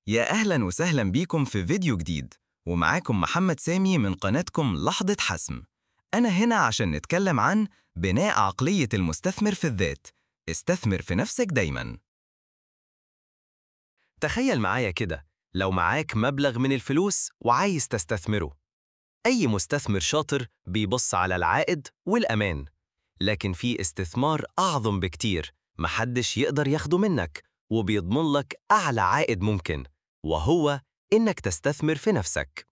يا أهلا وسهلا بيكم في فيديو جديد، ومعاكم محمد سامي من قناتكم لحظة حسم. أنا هنا عشان نتكلم عن بناء عقلية المستثمر في الذات. استثمر في نفسك دايما. تخيل معايا كده، لو معاك مبلغ من الفلوس وعايز تستثمره. أي مستثمر شاطر بيبص على العائد والأمان، لكن في استثمار أعظم بكتير محدش يقدر ياخده منك وبيضمن لك أعلى عائد ممكن، وهو إنك تستثمر في نفسك.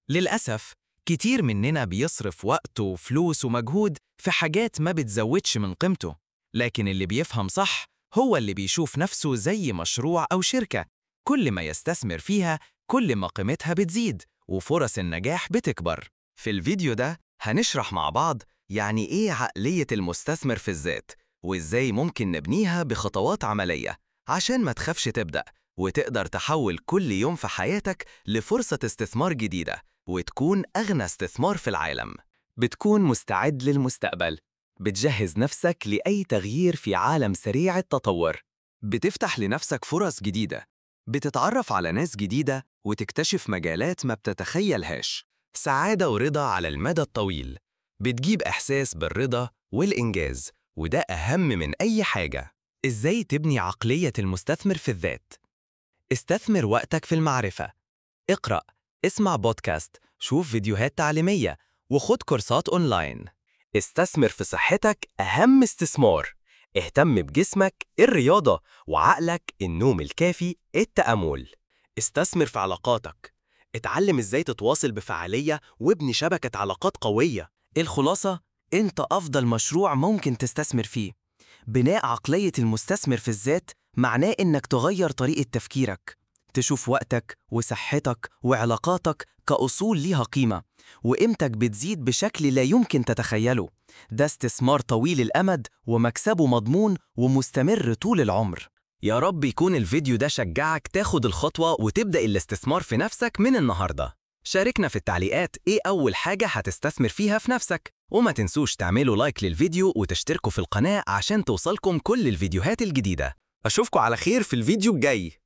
للأسف كتير مننا بيصرف وقته وفلوس ومجهود في حاجات ما بتزودش من قيمته، لكن اللي بيفهم صح هو اللي بيشوف نفسه زي مشروع أو شركة. كل ما يستثمر فيها كل ما قيمتها بتزيد وفرص النجاح بتكبر. في الفيديو ده هنشرح مع بعض يعني إيه عقلية المستثمر في الذات، وإزاي ممكن نبنيها بخطوات عملية عشان ما تخافش تبدأ وتقدر تحول كل يوم في حياتك لفرصة استثمار جديدة وتكون أغنى استثمار في العالم. بتكون مستعد للمستقبل، بتجهز نفسك لأي تغيير في عالم سريع التطور. بتفتح لنفسك فرص جديدة، بتتعرف على ناس جديدة وتكتشف مجالات ما بتتخيلهاش. سعادة ورضا على المدى الطويل، بتجيب إحساس بالرضا والإنجاز، وده أهم من أي حاجة. إزاي تبني عقلية المستثمر في الذات؟ استثمر وقتك في المعرفة. اقرأ، اسمع بودكاست، شوف فيديوهات تعليمية، وخد كورسات أونلاين. استثمر في صحتك، أهم استثمار. اهتم بجسمك، الرياضة، وعقلك، النوم الكافي، التأمل. استثمر في علاقاتك. اتعلم ازاي تتواصل بفعالية وابني شبكة علاقات قوية. الخلاصة، أنت أفضل مشروع ممكن تستثمر فيه. بناء عقلية المستثمر في الذات معناه إنك تغير طريقة تفكيرك، تشوف وقتك وصحتك وعلاقاتك كأصول ليها قيمة، وقيمتك بتزيد بشكل لا يمكن تتخيله. ده استثمار طويل الأمد ومكسبه مضمون ومستمر طول العمر. يا رب يكون الفيديو ده شجعك تاخد الخطوة وتبدأ الاستثمار في نفسك من النهاردة. شاركنا في التعليقات إيه أول حاجة هتستثمر فيها في نفسك، وما تنسوش تعملوا لايك للفيديو وتشتركوا في القناة عشان توصلكم كل الفيديوهات الجديدة. أشوفكوا على خير في الفيديو الجاي.